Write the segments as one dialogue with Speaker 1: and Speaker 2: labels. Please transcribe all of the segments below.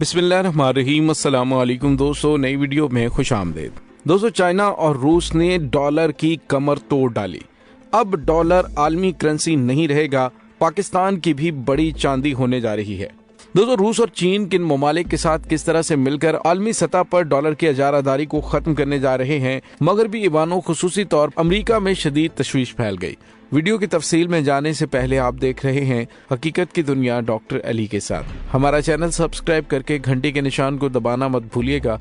Speaker 1: बिस्मिल्लाहिर्रहमानिर्रहीम। अस्सलाम वालेकुम दोस्तों, नई वीडियो में खुश आमदीद। दोस्तों, चाइना और रूस ने डॉलर की कमर तोड़ डाली। अब डॉलर आलमी करेंसी नहीं रहेगा, पाकिस्तान की भी बड़ी चांदी होने जा रही है। दोस्तों, रूस और चीन किन ममालिक के साथ किस तरह से मिलकर आलमी सतह पर डॉलर की इजारादारी को खत्म करने जा रहे हैं। मगरबी ईवानों खुसूसी तौर पर अमेरिका में शदीद तशवीश फैल गई। वीडियो की तफसील में जाने से पहले आप देख रहे हैं हकीकत की दुनिया डॉक्टर अली के साथ। हमारा चैनल सब्सक्राइब करके घंटी के निशान को दबाना मत भूलिएगा।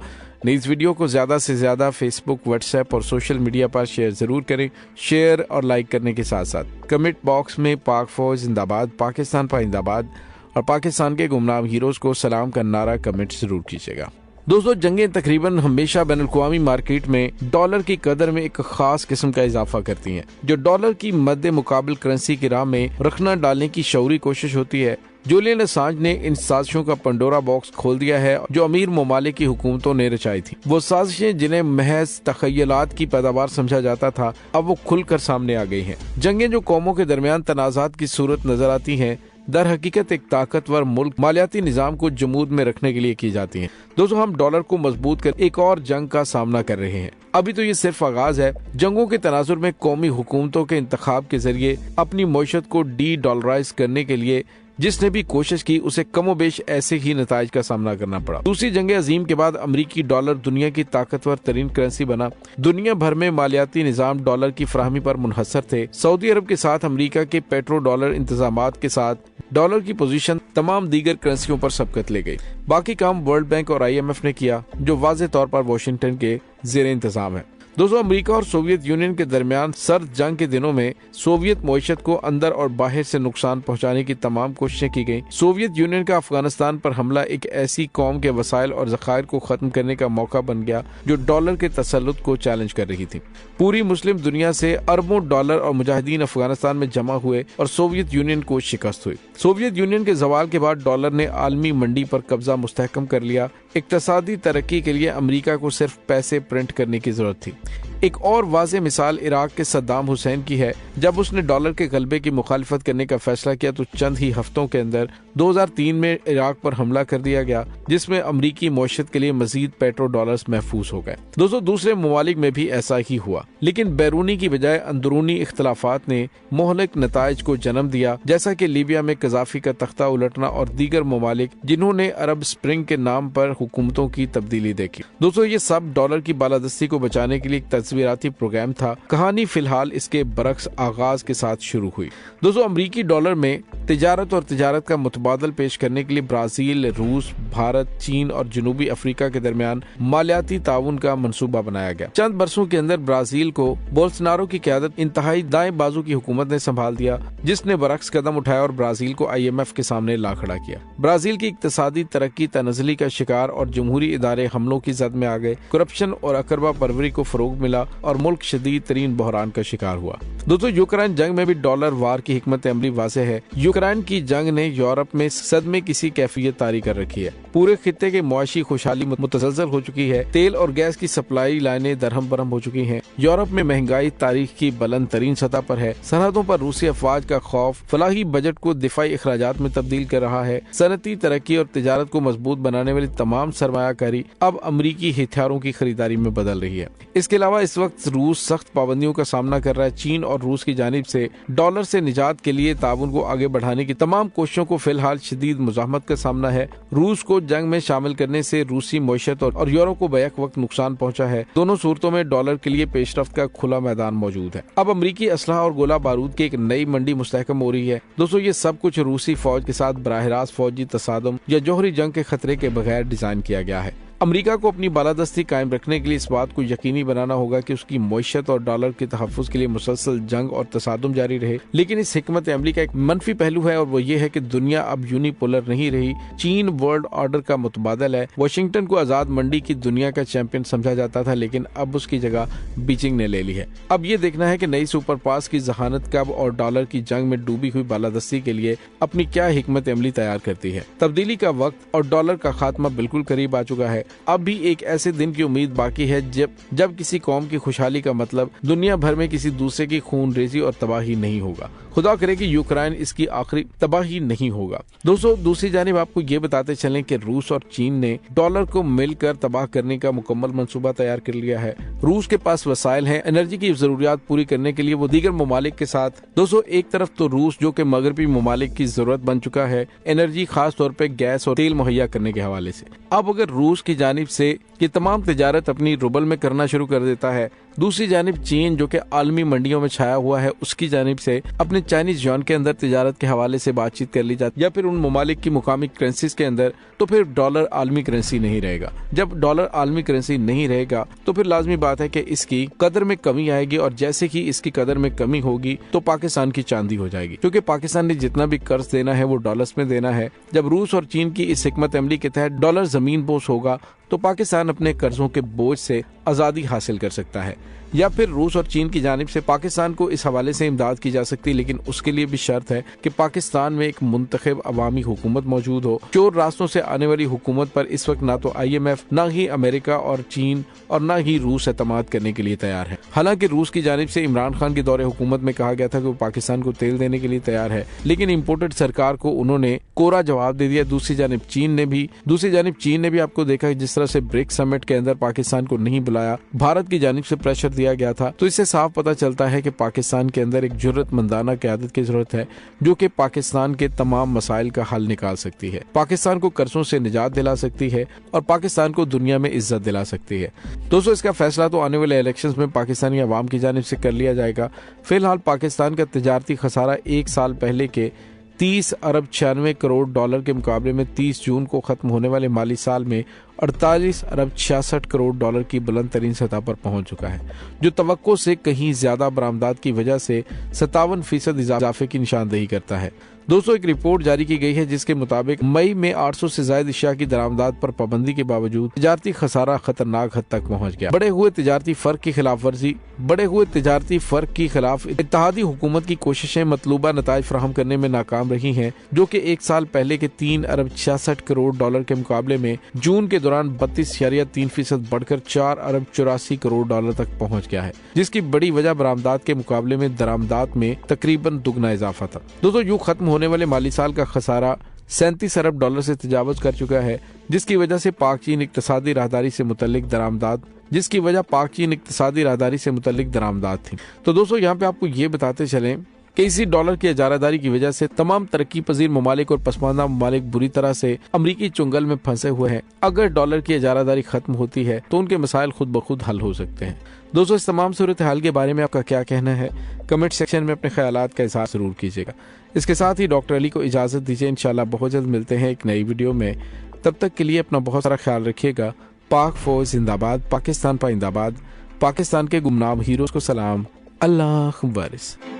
Speaker 1: इस वीडियो को ज्यादा से ज्यादा फेसबुक, व्हाट्सएप और सोशल मीडिया पर शेयर जरूर करें। शेयर और लाइक करने के साथ साथ कमेंट बॉक्स में पाक फौज जिंदाबाद, पाकिस्तान पाइंदाबाद और पाकिस्तान के गुमनाम हीरोज को सलाम का नारा कमेंट जरूर कीजिएगा। दोस्तों, जंगें तकरीबन हमेशा बैनुल-अक़वामी मार्केट में डॉलर की कदर में एक खास किस्म का इजाफा करती हैं, जो डॉलर की मद्दे मुकाबिल करेंसी की राह में रखना डालने की शऊरी कोशिश होती है। जूलियन असांज ने इन साजिशों का पंडोरा बॉक्स खोल दिया है जो अमीर ममालिक की हुकूमतों ने रचाई थी। वो साजिशें जिन्हें महज तखय्युलात की पैदावार समझा जाता था, अब वो खुलकर सामने आ गई हैं। जंगें जो कौमों के दरमियान तनाज़ात की सूरत नजर आती हैं, दर हकीकत एक ताकतवर मुल्क मालियाती निजाम को जमूद में रखने के लिए की जाती हैं। दोस्तों, हम डॉलर को मजबूत कर एक और जंग का सामना कर रहे हैं। अभी तो ये सिर्फ आगाज है। जंगों के तनाजुर में कौमी हुकूमतों के इंतखाब के जरिए अपनी मईशत को डी डॉलराइज करने के लिए जिसने भी कोशिश की उसे कमोबेश ऐसे ही नताइज का सामना करना पड़ा। दूसरी जंग अजीम के बाद अमरीकी डॉलर दुनिया की ताकतवर तरीन करेंसी बना। दुनिया भर में मालियाती निजाम डॉलर की फराहमी पर मुनहसर थे। सऊदी अरब के साथ अमरीका के पेट्रो डॉलर इंतजामात के साथ डॉलर की पोजीशन तमाम दीगर करेंसियों पर सबकत ले गई। बाकी काम वर्ल्ड बैंक और IMF ने किया, जो वाज़ेह तौर पर वाशिंगटन के ज़ेरे इंतजाम है। दोस्तों, अमेरिका और सोवियत यूनियन के दरमियान सर्द जंग के दिनों में सोवियत मईशत को अंदर और बाहर से नुकसान पहुंचाने की तमाम कोशिशें की गईं। सोवियत यूनियन का अफगानिस्तान पर हमला एक ऐसी कौम के वसाइल और ज़खायर को खत्म करने का मौका बन गया जो डॉलर के तसल्लुत को चैलेंज कर रही थी। पूरी मुस्लिम दुनिया से अरबों डॉलर और मुजाहिदीन अफगानिस्तान में जमा हुए और सोवियत यूनियन को शिकस्त हुई। सोवियत यूनियन के जवाल के बाद डॉलर ने आलमी मंडी पर कब्जा मुस्तहकम कर लिया। इक्तसादी तरक्की के लिए अमेरिका को सिर्फ पैसे प्रिंट करने की जरूरत थी। एक और वाज़ेह मिसाल इराक के सद्दाम हुसैन की है। जब उसने डॉलर के गलबे की मुखालिफत करने का फैसला किया तो चंद ही हफ्तों के अंदर 2003 में इराक पर हमला कर दिया गया, जिसमें अमरीकी मईशत के लिए मजीद पेट्रो डॉलर्स महफूज हो गए। दोस्तों, दूसरे ममालिक में भी ऐसा ही हुआ, लेकिन बैरूनी की बजाय अंदरूनी इख्तलाफात ने मोहलक नताइज को जन्म दिया, जैसा कि लीबिया में कजाफी का तख्ता उलटना और दीगर ममालिक जिन्होंने अरब स्प्रिंग के नाम पर हुकूमतों की तब्दीली देखी। दोस्तों, ये सब डॉलर की बालादस्ती को बचाने के लिए एक तस्वीराती प्रोग्राम था। कहानी फिलहाल इसके बरक्स आगाज के साथ शुरू हुई। दोस्तों, अमरीकी डॉलर में तिजारत और तिजारत का मुतबादल पेश करने के लिए ब्राजील, रूस, भारत, चीन और जनूबी अफ्रीका के दरमियान मालियाती ताउन का मंसूबा बनाया गया। चंद बरसों के अंदर ब्राजील को बोल्सोनारो की क़यादत इंतहाई दाएं बाजू की हुकूमत ने संभाल दिया, जिसने बरक्स कदम उठाया और ब्राजील को IMF के सामने ला खड़ा किया। ब्राजील की इक्तसादी तरक्की तनज़ली का शिकार और जमहूरी इदारे हमलों की जद में आ गए। करप्शन और अकरबा परवरी को फरोग मिला और मुल्क शदीद तरीन बहरान का शिकार हुआ। दोस्तों, यूक्रेन जंग में भी डॉलर वार की हिकमत अमली वाज़ेह है। यूक्रेन की जंग ने यूरोप में सदमे किसी कैफियत तारी कर रखी है। पूरे खित्ते के मुआशी खुशहाली मुतज़लज़ल हो चुकी है। तेल और गैस की सप्लाई लाइनें दरहम बरहम हो चुकी हैं। यूरोप में महंगाई तारीख की बुलंद तरीन सतह पर है। सरहदों पर रूसी अफवाज का खौफ फलाही बजट को दिफाई अखराजात में तब्दील कर रहा है। सनती तरक्की और तिजारत को मजबूत बनाने वाली तमाम सरमायाकारी अब अमरीकी हथियारों की खरीदारी में बदल रही है। इसके अलावा इस वक्त रूस सख्त पाबंदियों का सामना कर रहा है। चीन और रूस की जानिब से डॉलर से निजात के लिए ताउन को आगे बढ़ाने की तमाम कोशिशों को फिलहाल शदीद मुज़ाहमत का सामना है। रूस को जंग में शामिल करने से रूसी मईशत और यूरो को बैक वक्त नुकसान पहुंचा है। दोनों सूरतों में डॉलर के लिए पेशरफ्त का खुला मैदान मौजूद है। अब अमरीकी असलहा और गोला बारूद की एक नई मंडी मुस्तहकम हो रही है। दोस्तों, ये सब कुछ रूसी फौज के साथ बराह रास्त फौजी तसादुम या जौहरी जंग के खतरे के बगैर डिजाइन किया गया है। अमेरिका को अपनी बालादस्ती कायम रखने के लिए इस बात को यकीनी बनाना होगा कि उसकी मईशत और डॉलर के तहफ़्फ़ुज़ के लिए मुसलसल जंग और तसादुम जारी रहे। लेकिन इस हिकमत अमली का एक मनफी पहलू है और वो ये है कि दुनिया अब यूनिपोलर नहीं रही। चीन वर्ल्ड ऑर्डर का मुतबादल है। वाशिंगटन को आज़ाद मंडी की दुनिया का चैंपियन समझा जाता था, लेकिन अब उसकी जगह बीजिंग ने ले ली है। अब ये देखना है कि नई सुपर पास की जहानत कब और डॉलर की जंग में डूबी हुई बालादस्ती के लिए अपनी क्या हिकमत अमली तैयार करती है। तब्दीली का वक्त और डॉलर का खात्मा बिल्कुल करीब आ चुका है। अब भी एक ऐसे दिन की उम्मीद बाकी है जब किसी कौम की खुशहाली का मतलब दुनिया भर में किसी दूसरे की खून रेजी और तबाही नहीं होगा। खुदा करे कि यूक्रेन इसकी आखिरी तबाही नहीं होगा। दोस्तों दूसरी जानिब आपको ये बताते चलें कि रूस और चीन ने डॉलर को मिलकर तबाह करने का मुकम्मल मंसूबा तैयार कर लिया है। रूस के पास वसाइल हैं एनर्जी की जरूरियात पूरी करने के लिए वो दीगर ममालिक के साथ। दोस्तों एक तरफ तो रूस जो कि मगरबी ममालिक की जरूरत बन चुका है एनर्जी, खास तौर पे गैस और तेल मुहैया करने के हवाले से। अब अगर रूस की जानिब से ये तमाम तिजारत अपनी रूबल में करना शुरू कर देता है, दूसरी जानिब चीन जो कि आलमी मंडियों में छाया हुआ है उसकी जानिब से अपने चाइनीज युआन के अंदर तिजारत के हवाले से बातचीत कर ली जाती या फिर उन ममालिक की मुकामी करेंसीज के अंदर, तो फिर डॉलर आलमी करेंसी नहीं रहेगा। जब डॉलर आलमी करेंसी नहीं रहेगा तो फिर लाजमी बात है कि इसकी कदर में कमी आएगी और जैसे ही इसकी कदर में कमी होगी तो पाकिस्तान की चांदी हो जाएगी, क्योंकि पाकिस्तान ने जितना भी कर्ज देना है वो डॉलर्स में देना है। जब रूस और चीन की इस हिकमत अमली के तहत डॉलर जमीन बोझ होगा तो पाकिस्तान अपने कर्जों के बोझ से आजादी हासिल कर सकता है, या फिर रूस और चीन की जानिब से पाकिस्तान को इस हवाले से इमदाद की जा सकती है, लेकिन उसके लिए भी शर्त है कि पाकिस्तान में एक मुंतखब अवामी हुकूमत मौजूद हो। चोर रास्तों से आने वाली हुकूमत पर इस वक्त ना तो IMF, ना ही अमेरिका और चीन और ना ही रूस एतमाद करने के लिए तैयार है। हालांकि रूस की जानिब से इमरान खान के दौरे हुकूमत में कहा गया था कि वो पाकिस्तान को तेल देने के लिए तैयार है, लेकिन इम्पोर्टेड सरकार को उन्होंने कोरा जवाब दे दिया। दूसरी जानिब चीन ने भी आपको देखा जिस तरह से ब्रिक्स समिट के अंदर पाकिस्तान को नहीं बुलाया, भारत की जानिब से प्रेशर दिया गया था। तो इससे साफ पता चलता है कि पाकिस्तान के अंदर एक जुर्रतमंदाना क़यादत की जरूरत है जो कि पाकिस्तान के तमाम मसाइल का हल निकाल सकती है, पाकिस्तान को कर्जों से निजात दिला सकती है और पाकिस्तान को दुनिया में इज्जत दिला सकती है। दोस्तों इसका फैसला तो आने वाले इलेक्शंस में पाकिस्तानी अवाम की जानिब से कर लिया जाएगा। फिलहाल पाकिस्तान का तिजारती खसारा एक साल पहले के 30 अरब 96 करोड़ डॉलर के मुकाबले में 30 जून को खत्म होने वाले माली साल में 48 अरब 66 करोड़ डॉलर की बुलंद तरीन सतह पर पहुंच चुका है, जो तवक्को से कहीं ज्यादा बरामदात की वजह से 57% इजाफे की निशानदेही करता है। दोस्तों एक रिपोर्ट जारी की गई है जिसके मुताबिक मई में 800 से ज्यादा अशिया की दरामदात पर पाबंदी के बावजूद तिजारती खसारा खतरनाक हद तक पहुंच गया। बढ़े हुए तिजारती फर्क की खिलाफ इत्तेहादी हुकूमत की कोशिशें मतलूबा नताइज फराहम करने में नाकाम रही हैं, जो कि एक साल पहले के 3 अरब 66 करोड़ डॉलर के मुकाबले में जून के दौरान 32.3% बढ़कर 4 अरब 84 करोड़ डॉलर तक पहुँच गया है, जिसकी बड़ी वजह बरामदात के मुकाबले में दरामदात में तकरीबन दुगना इजाफा था। दोस्तों यूं खत्म होने वाले माली साल का खसारा 37 अरब डॉलर से तजावुज कर चुका है, जिसकी वजह से पाक चीन इक्तिसादी राहदारी से मुतल्लिक दरामदात थी। तो दोस्तों यहाँ पे आपको ये बताते चलें कि इसी डॉलर की इजारादारी की वजह से तमाम तरक्की पजीर ममालिक और पसमानदा ममालिक बुरी तरह से अमरीकी चुंगल में फंसे हुए हैं। अगर डॉलर की इजारादारी खत्म होती है तो उनके मसाइल खुद ब खुद हल हो सकते हैं। दोस्तों इस तमाम सूरत हाल के बारे में आपका क्या कहना है, कमेंट सेक्शन में अपने ख्यालात का इज़हार जरूर कीजिएगा। इसके साथ ही डॉक्टर अली को इजाज़त दीजिए, इंशाल्लाह बहुत जल्द मिलते हैं एक नई वीडियो में। तब तक के लिए अपना बहुत सारा ख्याल रखिएगा। पाक फौज जिंदाबाद, पाकिस्तान पाइंदाबाद, पाकिस्तान के गुमनाम हीरोज को सलाम, अल्लाह वारिस।